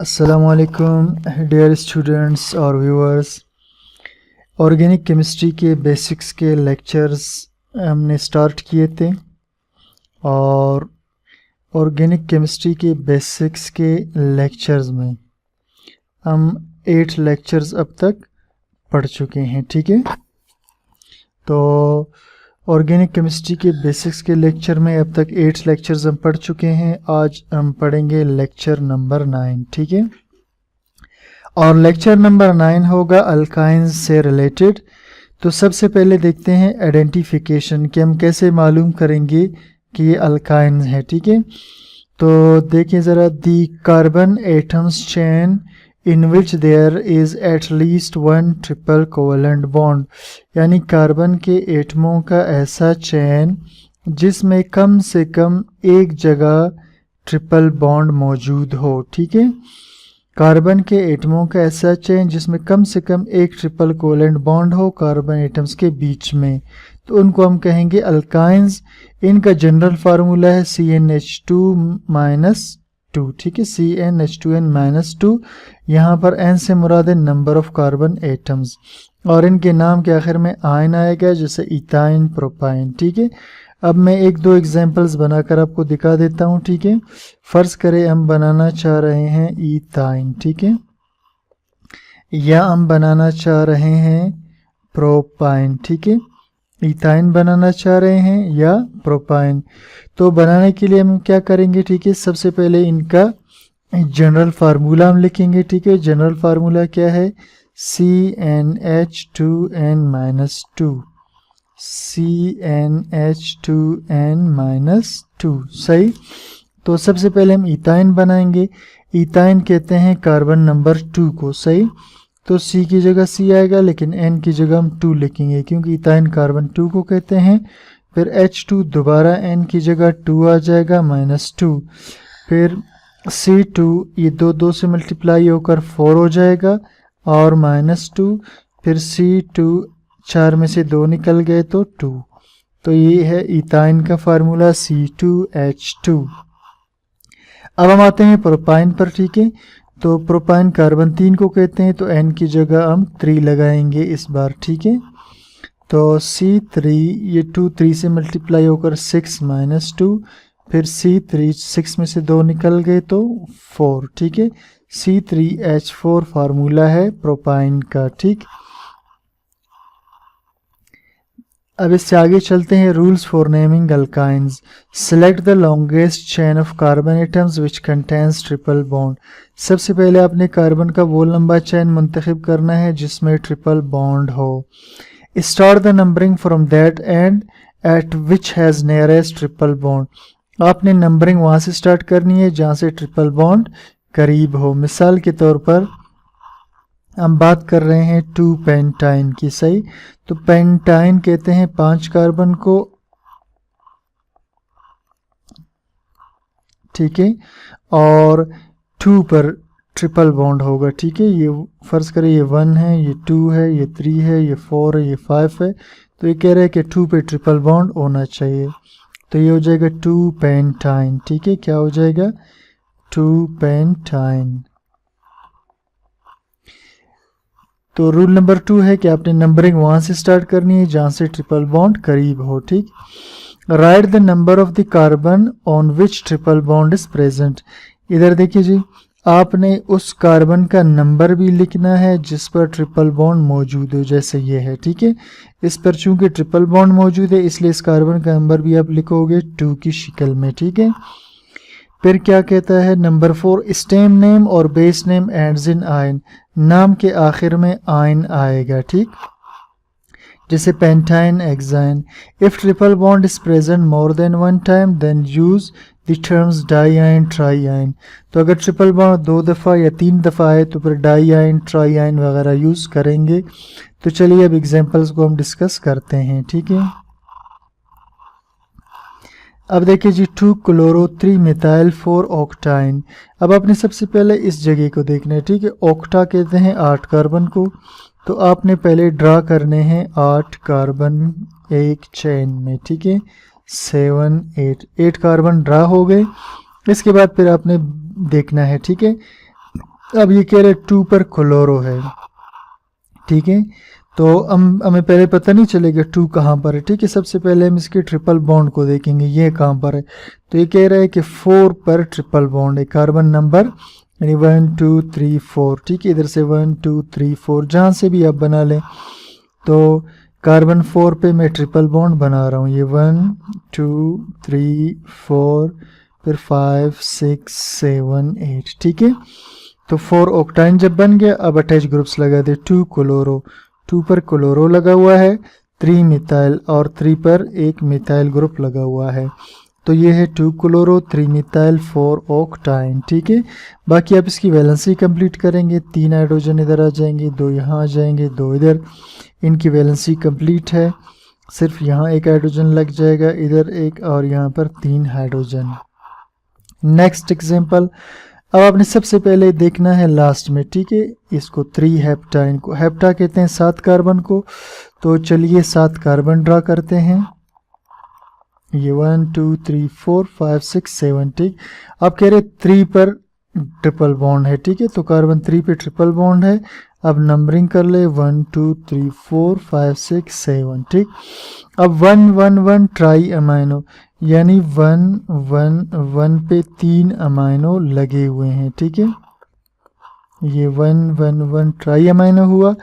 अस्सलामुअलैकुम dear students और viewers. Organic chemistry के बेसिक्स के लेक्चर्स हमने स्टार्ट किए थे और ऑर्गेनिक केमिस्ट्री के बेसिक्स के लेक्चर्स में हम 8 लेक्चर्स अब तक पढ़ चुके हैं। ठीक है, तो ऑर्गेनिक केमिस्ट्री के बेसिक्स के लेक्चर में अब तक 8 लेक्चर्स हम पढ़ चुके हैं। आज हम पढ़ेंगे लेक्चर नंबर 9। ठीक है, और लेक्चर नंबर 9 होगा अल्काइंस से रिलेटेड। तो सबसे पहले देखते हैं आइडेंटिफिकेशन कि हम कैसे मालूम करेंगे कि ये अल्काइंस है। ठीक है, तो देखिए ज़रा, the carbon atoms chain in which there is at least one triple covalent bond, यानी कार्बन के एटमों का ऐसा चेन जिसमें कम से कम एक जगह ट्रिपल बॉन्ड मौजूद हो। ठीक है, कार्बन के एटमों का ऐसा चेन जिसमें कम से कम एक ट्रिपल कोवेलेंट बॉन्ड हो कार्बन एटम्स के बीच में, तो उनको हम कहेंगे अल्काइंस। इनका जनरल फार्मूला है CnH2 -2। ठीक है, CnH2n-2। यहाँ पर n से मुराद है नंबर ऑफ कार्बन एटम्स और इनके नाम के आखिर में आयन आएगा, जैसे इथाइन, प्रोपाइन। ठीक है, अब मैं एक दो एग्जांपल्स बनाकर आपको दिखा देता हूँ। ठीक है, फर्ज करें हम बनाना चाह रहे हैं इथाइन, ठीक है, या हम बनाना चाह रहे हैं प्रोपाइन। ठीक है, इथाइन बनाना चाह रहे हैं या प्रोपाइन। तो बनाने के लिए हम क्या करेंगे? ठीक है, सबसे पहले इनका जनरल फार्मूला हम लिखेंगे। ठीक है, जनरल फार्मूला क्या है? CnH2n-2। CnH2n-2। सही। तो सबसे पहले हम इथाइन बनाएंगे। इथाइन कहते हैं कार्बन नंबर 2 को। सही, तो C की जगह C आएगा, लेकिन N की जगह हम 2 लिखेंगे क्योंकि इथाइन कार्बन 2 को कहते हैं। फिर H2 दोबारा N की जगह 2 आ जाएगा -2। फिर C2, ये 2 से मल्टीप्लाई होकर 4 हो जाएगा और -2। फिर C2, 4 में से 2 निकल गए तो 2। तो ये है इथाइन का फार्मूला C2H2। अब हम आते हैं प्रोपाइन पर। ठीक है, तो प्रोपाइन कार्बन 3 को कहते हैं, तो N की जगह हम 3 लगाएंगे इस बार। ठीक है, तो C3, ये 2 3 से मल्टीप्लाई होकर 6 -2। फिर C3, 6 में से 2 निकल गए तो 4। ठीक है, C3H4 फार्मूला है प्रोपाइन का। ठीक, अब इससे आगे चलते हैं। Rules for naming alkynes. Select the longest chain of carbon atoms which contains triple bond. सबसे पहले आपने कार्बन का वो लंबा चेन मुंतखब करना है जिसमें ट्रिपल बॉन्ड हो। Start the numbering from that and eight which has nearest triple bond. आपने नंबरिंग वहाँ से स्टार्ट करनी है जहाँ से ट्रिपल बॉन्ड करीब हो। मिसाल के तौर पर हम बात कर रहे हैं 2 पेंटाइन की। सही, तो पेंटाइन कहते हैं 5 कार्बन को। ठीक है, और 2 पर ट्रिपल बॉन्ड होगा। ठीक है, ये फर्ज करें ये 1 है, ये 2 है, ये 3 है, ये 4 है, ये 5 है। तो ये कह रहे हैं कि 2 पे ट्रिपल बॉन्ड होना चाहिए, तो ये हो जाएगा 2 पेंटाइन। ठीक है, क्या हो जाएगा? 2 पेंटाइन। तो रूल नंबर 2 है कि आपने नंबरिंग वहाँ से स्टार्ट करनी है जहाँ से ट्रिपल बॉन्ड करीब हो। ठीक, right the number of the carbon on which triple bond is present. इधर देखिए जी, आपने उस कार्बन का नंबर भी लिखना है जिस पर ट्रिपल बॉन्ड मौजूद हो, जैसे ये है। ठीक है, इस पर चूंकि ट्रिपल बॉन्ड मौजूद है इसलिए इस कार्बन का नंबर भी आप लिखोगे 2 की शक्ल में। ठीक है, फिर क्या कहता है? नंबर 4, स्टेम नेम और base name ends in yne. नाम के आखिर में आयन आएगा। ठीक, जैसे pentyne, hexyne. If triple bond is present more than 1 time then use the terms diyne, triyne. तो अगर ट्रिपल बॉन्ड 2 दफ़ा या 3 दफ़ा है तो फिर डाई आयन, ट्राई आयन वगैरह यूज़ करेंगे। तो चलिए अब एग्जांपल्स को हम डिस्कस करते हैं। ठीक है, अब देखिए जी, 2 क्लोरो 3 मिथाइल 4 ऑक्टाइन। अब आपने सबसे पहले इस जगह को देखना है। ठीक है, ऑक्टा कहते हैं 8 कार्बन को, तो आपने पहले ड्रा करने हैं 8 कार्बन एक चेन में। ठीक है, 7 8 कार्बन ड्रा हो गए। इसके बाद फिर आपने देखना है। ठीक है, अब ये कह रहे 2 पर क्लोरो है, ठीक है। तो हमें पहले पता नहीं चलेगा 2 कहाँ पर है, ठीक है। सबसे पहले हम इसके ट्रिपल बॉन्ड को देखेंगे, ये कहाँ पर है। तो ये कह रहा है कि 4 पर ट्रिपल बॉन्ड है, कार्बन नंबर यानी 1 2 3 4, ठीक है। इधर से 1 2 3 4 जहाँ से भी आप बना लें। तो कार्बन 4 पे मैं ट्रिपल बॉन्ड बना रहा हूँ, ये 1 2 3 4 फिर 5 6 7 8, ठीक है। तो 4 ऑक्टाइन जब बन गया, अब अटैच ग्रुप्स लगा दे। 2 क्लोरो, 2 पर क्लोरो लगा हुआ है, 3 मिथाइल और 3 पर एक मिथाइल ग्रुप लगा हुआ है। तो ये है 2 क्लोरो 3 मिथाइल 4 ऑक्टाइन, ठीक है। बाकी आप इसकी वैलेंसी कंप्लीट करेंगे, 3 हाइड्रोजन इधर आ जाएंगे, 2 यहाँ आ जाएंगे, 2 इधर, इनकी वैलेंसी कंप्लीट है। सिर्फ यहाँ एक हाइड्रोजन लग जाएगा, इधर एक और यहाँ पर 3 हाइड्रोजन। नेक्स्ट एग्जाम्पल, अब आपने सबसे पहले देखना है लास्ट में, ठीक है। इसको 3 हेप्टाइन को, हेप्टा कहते हैं 7 कार्बन को। तो चलिए 7 कार्बन ड्रा करते हैं, ये 1 2 3 4 5 6 7, ठीक। आप कह रहे 3 पर ट्रिपल बॉन्ड है, ठीक है। तो कार्बन 3 पे ट्रिपल बॉन्ड है। अब नंबरिंग कर ले 1 2 3 4 5 6 7, ठीक। अब 1 1 1 ट्राई अमाइनो, यानी 1 1 1 पे 3 अमाइनो लगे हुए हैं, ठीक है। ये 1 1 1 ट्राई अमाइनो हुआ।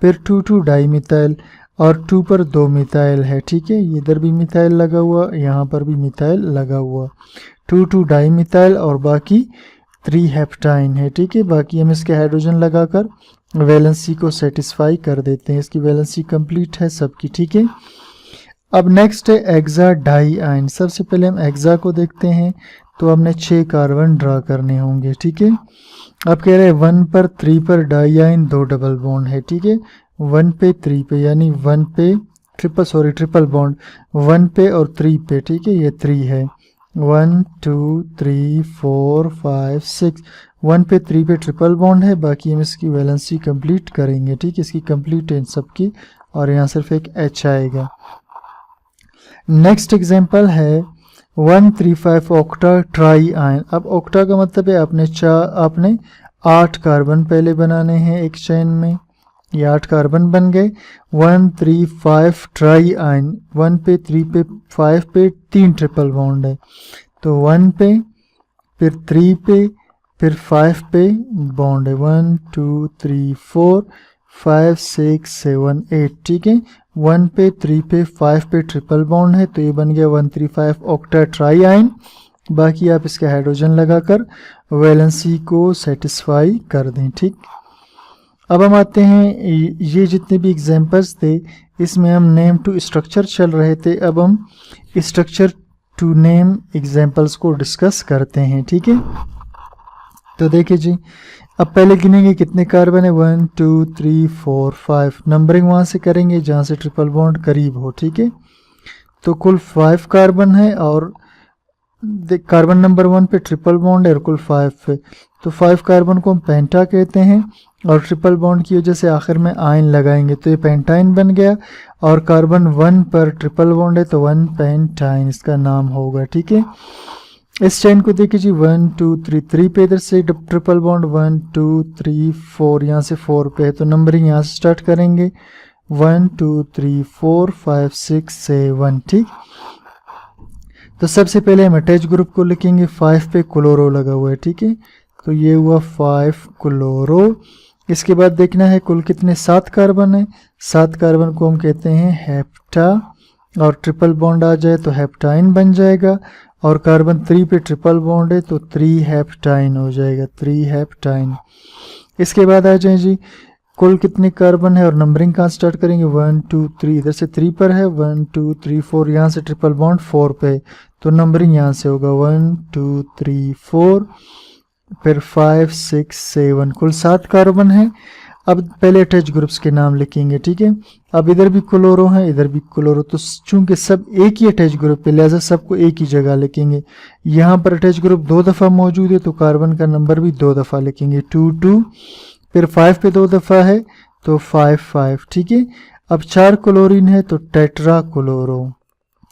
फिर 2 2 डाई मिथाइल और 2 पर 2 मिथाइल है, ठीक है। इधर भी मिथाइल लगा हुआ, यहाँ पर भी मिथाइल लगा हुआ। 2 2 डाई मिथाइल और बाकी 3 हेप्टाइन है, ठीक है। बाकी हम इसके हाइड्रोजन लगाकर वैलेंसी को सेटिस्फाई कर देते हैं। इसकी वैलेंसी कंप्लीट है सबकी, ठीक है। अब नेक्स्ट है एक्सा डाई आइन। सबसे पहले हम एक्सा को देखते हैं। तो हमने 6 कार्बन ड्रा करने होंगे, ठीक है। अब कह रहे हैं 1 पर 3 पर डाई आइन 2 डबल बॉन्ड है, ठीक है। 1 पे 3 पे, यानी 1 पे ट्रिपल बॉन्ड 1 पे और 3 पे, ठीक है। ये 3 है, 1 2 3 4 5 6, 1 पे 3 पे ट्रिपल बॉन्ड है। बाकी हम इसकी वैलेंसी कंप्लीट करेंगे, ठीक है। इसकी कंप्लीट है सबकी, और यहाँ सिर्फ एक H आएगा। नेक्स्ट एग्जाम्पल है 135 ऑक्टा ट्राई आयन। अब ऑक्टा का मतलब है आपने 8 कार्बन पहले बनाने हैं एक चेन में, ये 8 कार्बन बन गए। 135 ट्राई आयन, 1 पे 3 पे 5 पे 3 ट्रिपल बॉन्ड है। तो 1 पे, फिर 3 पे, फिर 5 पे बॉन्ड है। 1 2 3 4 5 6 7 8, ठीक है। 1 पे 3 पे 5 पे ट्रिपल बॉन्ड है, तो ये बन गया 135 ऑक्टा ट्राई आयन। बाकी आप इसके हाइड्रोजन लगाकर वैलेंसी को सेटिस्फाई कर दें, ठीक। अब हम आते हैं, ये जितने भी एग्जांपल्स थे इसमें हम नेम टू स्ट्रक्चर चल रहे थे। अब हम स्ट्रक्चर टू नेम एग्जांपल्स को डिस्कस करते हैं, ठीक है। तो देखिए जी, अब पहले गिनेंगे कितने कार्बन है, 1 2 3 4 5, नंबरिंग वहाँ से करेंगे जहाँ से ट्रिपल बॉन्ड करीब हो, ठीक है। तो कुल 5 कार्बन है, और कार्बन नंबर 1 पे ट्रिपल बॉन्ड है और कुल 5 पे। तो 5 कार्बन को हम पेंटा कहते हैं, और ट्रिपल बॉन्ड की वजह से आखिर में आयन लगाएंगे तो ये पेंटाइन बन गया। और कार्बन 1 पर ट्रिपल बॉन्ड है तो 1 पेंटाइन इसका नाम होगा, ठीक है। इस चेन को देखिए जी, 1 2 3 3 पे इधर से ट्रिपल बॉन्ड, 1 2 3 4 यहाँ से 4 पे है, तो नंबरिंग यहाँ से स्टार्ट करेंगे 1 2 3 4 5 6 7, ठीक। तो सबसे पहले हम अटैच ग्रुप को लिखेंगे, 5 पे क्लोरो लगा हुआ है, ठीक है। तो ये हुआ 5 क्लोरो। इसके बाद देखना है कुल कितने 7 कार्बन है। 7 कार्बन को हम कहते हैं हेप्टा, और ट्रिपल बॉन्ड आ जाए तो हेप्टाइन बन जाएगा। और कार्बन 3 पे ट्रिपल बॉन्ड है तो 3 हेप्टाइन हो जाएगा, 3 हेप्टाइन। इसके बाद आ जाए जी कुल कितने कार्बन है, और नंबरिंग कहाँ स्टार्ट करेंगे, 1 2 3, इधर से 3 पर है, 1 2 3 4, यहाँ से ट्रिपल बॉन्ड 4 पे, तो नंबरिंग यहाँ से होगा 1 2 3 4, फिर 5 6 7, कुल 7 कार्बन है। अब पहले अटैच ग्रुप्स के नाम लिखेंगे, ठीक है। अब इधर भी क्लोरो है, इधर भी क्लोरो, तो चूंकि सब एक ही अटैच ग्रुप है लिहाजा सबको एक ही जगह लिखेंगे। यहाँ पर अटैच ग्रुप 2 दफ़ा मौजूद है तो कार्बन का नंबर भी 2 दफ़ा लिखेंगे, 2 2, फिर 5 पे 2 दफ़ा है तो 5 5, ठीक है। अब 4 क्लोरीन है तो टेट्रा क्लोरो,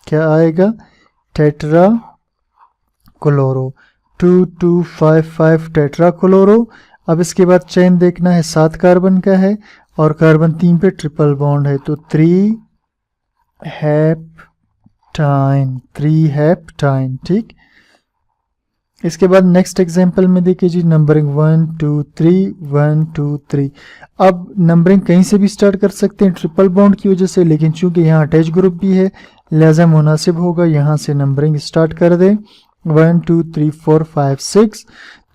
क्या आएगा, टेट्रा क्लोरो, 2 2 5 5 टेट्रा क्लोरो। अब इसके बाद चेन देखना है, 7 कार्बन का है और कार्बन 3 पे ट्रिपल बॉन्ड है, तो 3 हेप्टाइन, ठीक। इसके बाद नेक्स्ट एग्जांपल में देखिए जी, नंबरिंग 1 2 3 1 2 3। अब नंबरिंग कहीं से भी स्टार्ट कर सकते हैं ट्रिपल बॉन्ड की वजह से, लेकिन चूंकि यहाँ अटैच ग्रुप भी है लिहाजा मुनासिब होगा यहाँ से नंबरिंग स्टार्ट कर दें। 1 2 3 4 5 6।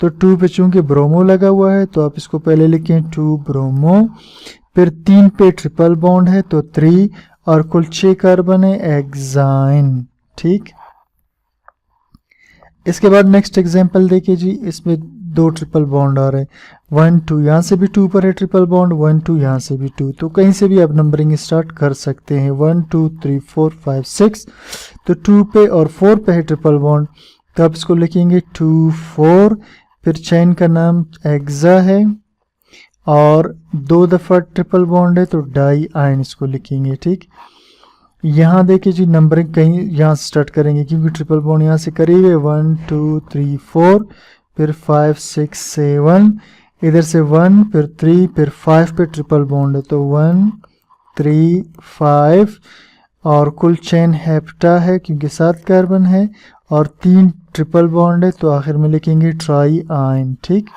तो 2 पे चूंकि ब्रोमो लगा हुआ है तो आप इसको पहले लिखें 2 ब्रोमो, फिर 3 पे ट्रिपल बॉन्ड है तो 3 और कुल 6 कार्बन है, एक्साइन, ठीक। इसके बाद नेक्स्ट एग्जांपल देखिए जी, इसमें 2 ट्रिपल बॉन्ड आ रहे हैं, 1 2, यहाँ से भी 2 पर है ट्रिपल बॉन्ड, 1 2 यहाँ से भी 2, तो कहीं से भी आप नंबरिंग स्टार्ट कर सकते हैं। 1 2 3 4 5 6, तो 2 पे और 4 पे है ट्रिपल बॉन्ड तो आप इसको लिखेंगे 2 4, फिर चेन का नाम एक्सा है और 2 दफ़ा ट्रिपल बॉन्ड है तो डाई आयन इसको लिखेंगे, ठीक। यहाँ देखिए जी, नंबरिंग कहीं यहाँ से स्टार्ट करेंगे क्योंकि ट्रिपल बॉन्ड यहाँ से करीब है। 1 2 3 4, फिर 5 6 7, इधर से 1 फिर 3 फिर 5 पे ट्रिपल बॉन्ड है तो 1 3 5 और कुल चेन हेप्टा है क्योंकि 7 कार्बन है और 3 ट्रिपल बॉन्ड है तो आखिर में लिखेंगे ट्राई आयन, ठीक।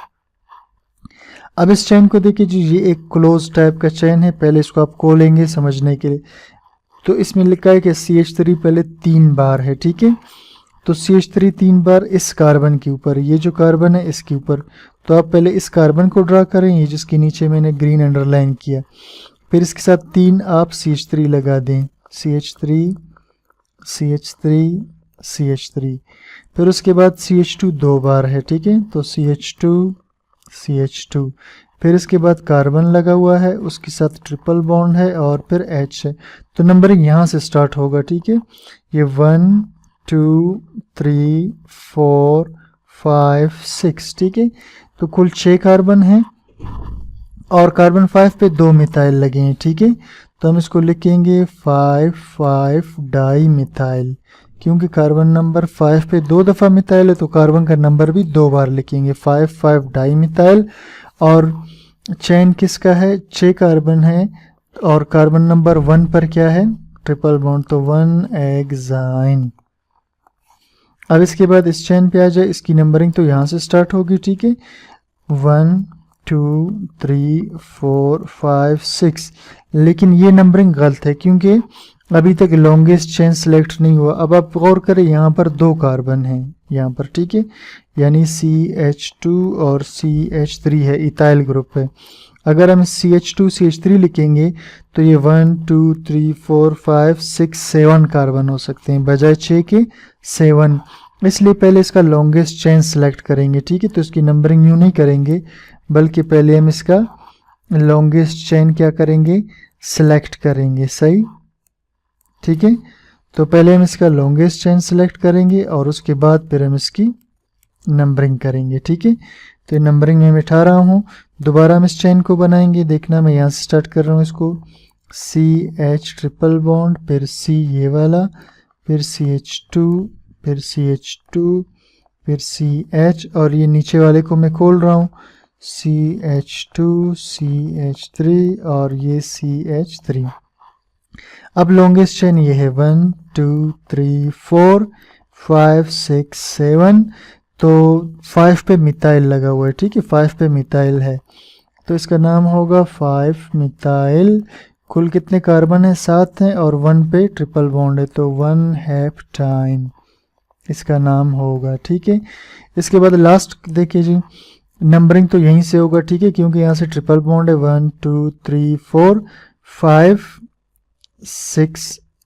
अब इस चेन को देखिए जी, ये एक क्लोज टाइप का चेन है, पहले इसको आप खोलेंगे समझने के लिए। तो इसमें लिखा है कि CH3 पहले 3 बार है, ठीक है। तो CH3 3 बार इस कार्बन के ऊपर, ये जो कार्बन है इसके ऊपर, तो आप पहले इस कार्बन को ड्रा करें, ये जिसके नीचे मैंने ग्रीन अंडरलाइन किया, फिर इसके साथ 3 आप CH3 लगा दें, CH3 CH3 CH3, फिर उसके बाद CH2 2 बार है, ठीक है, तो CH2 CH2, फिर इसके बाद कार्बन लगा हुआ है उसके साथ ट्रिपल बॉन्ड है और फिर H है, तो नंबरिंग यहाँ से स्टार्ट होगा, ठीक है। ये 1 2 3 4 5 6, ठीक है, तो कुल 6 कार्बन है और कार्बन 5 पे 2 मिथाइल लगे हैं, ठीक है, तो हम इसको लिखेंगे 5 5 डाई मिथाइल, क्योंकि कार्बन नंबर 5 पे 2 दफ़ा मिथाइल है तो कार्बन का नंबर भी 2 बार लिखेंगे, 5 5 डाई मिथाइल। और चेन किसका है, 6 कार्बन है और कार्बन नंबर 1 पर क्या है, ट्रिपल बॉन्ड, तो 1 एक्साइन। अब इसके बाद इस चेन पे आ जाए, इसकी नंबरिंग तो यहाँ से स्टार्ट होगी, ठीक है, 1 2 3 4 5 6, लेकिन ये नंबरिंग गलत है क्योंकि अभी तक लॉन्गेस्ट चेन सेलेक्ट नहीं हुआ। अब आप गौर करें, यहाँ पर 2 कार्बन हैं यहाँ पर, ठीक है, यानी CH2 और CH3 है, इथाइल ग्रुप है। अगर हम CH2 CH3 लिखेंगे तो ये 1 2 3 4 5 6 7 कार्बन हो सकते हैं बजाय 6 के 7, इसलिए पहले इसका लॉन्गेस्ट चेन सेलेक्ट करेंगे, ठीक है। तो इसकी नंबरिंग यूँ नहीं करेंगे बल्कि पहले हम इसका लॉन्गेस्ट चेन क्या करेंगे, सेलेक्ट करेंगे, सही, ठीक है। तो पहले हम इसका लॉन्गेस्ट चेन सेलेक्ट करेंगे और उसके बाद फिर हम इसकी नंबरिंग करेंगे, ठीक है। तो नंबरिंग में बैठा रहा हूँ, दोबारा हम इस चेन को बनाएंगे, देखना मैं यहाँ से स्टार्ट कर रहा हूँ इसको, CH ट्रिपल बॉन्ड, फिर C ये वाला, फिर CH2, फिर CH2, फिर CH और ये नीचे वाले को मैं खोल रहा हूँ, CH2 CH3 और ये CH3। अब लॉन्गेस्ट चेन ये है 1 2 3 4 5 6 7, तो 5 पे मिथाइल लगा हुआ है, ठीक है, 5 पे मिथाइल है तो इसका नाम होगा 5 मिथाइल। कुल कितने कार्बन है, 7 हैं और 1 पे ट्रिपल बॉन्ड है तो 1 हेप्टाइन इसका नाम होगा, ठीक है। इसके बाद लास्ट देखिए जी, नंबरिंग तो यहीं से होगा, ठीक है, क्योंकि यहाँ से ट्रिपल बॉन्ड है, 1 2 3 4 5 6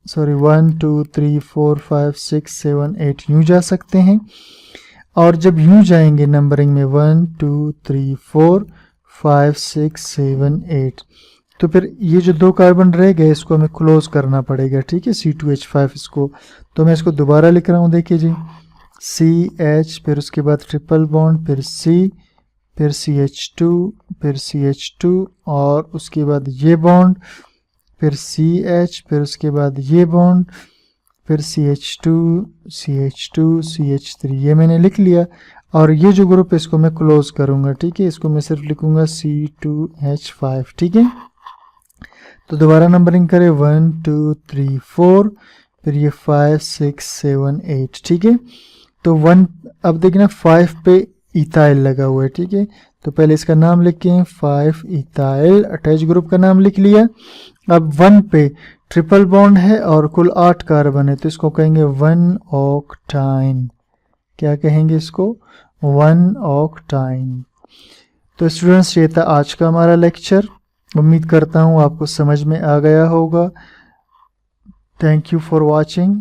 सॉरी 1 2 3 4 5 6 7 8 यूँ जा सकते हैं। और जब यूँ जाएंगे नंबरिंग में 1 2 3 4 5 6 7 8, तो फिर ये जो 2 कार्बन रह गए इसको हमें क्लोज करना पड़ेगा, ठीक है, C2H5 इसको। तो मैं इसको दोबारा लिख रहा हूँ, देखिए जी, CH, फिर उसके बाद ट्रिपल बॉन्ड, फिर C, फिर CH2, फिर CH2 और उसके बाद ये बॉन्ड, फिर CH, फिर उसके बाद ये बॉन्ड, फिर CH2 CH2 CH3, ये मैंने लिख लिया। और ये जो ग्रुप है इसको मैं क्लोज करूंगा, ठीक है। इसको मैं सिर्फ लिखूंगा C2H5, ठीक है। तो दोबारा नंबरिंग करें 1 2 3 4, फिर ये 5 6 7 8, ठीक है। तो 1, अब देखना 5 पे इथाइल लगा हुआ है, ठीक है। तो पहले इसका नाम लिखें 5 इथाइल, अटैच ग्रुप का नाम लिख लिया। अब 1 पे ट्रिपल बॉन्ड है और कुल 8 कार्बन है, तो इसको कहेंगे 1 ऑक्टाइन। क्या कहेंगे इसको? 1 ऑक्टाइन। तो स्टूडेंट्स ये था आज का हमारा लेक्चर। उम्मीद करता हूँ आपको समझ में आ गया होगा। Thank you for watching.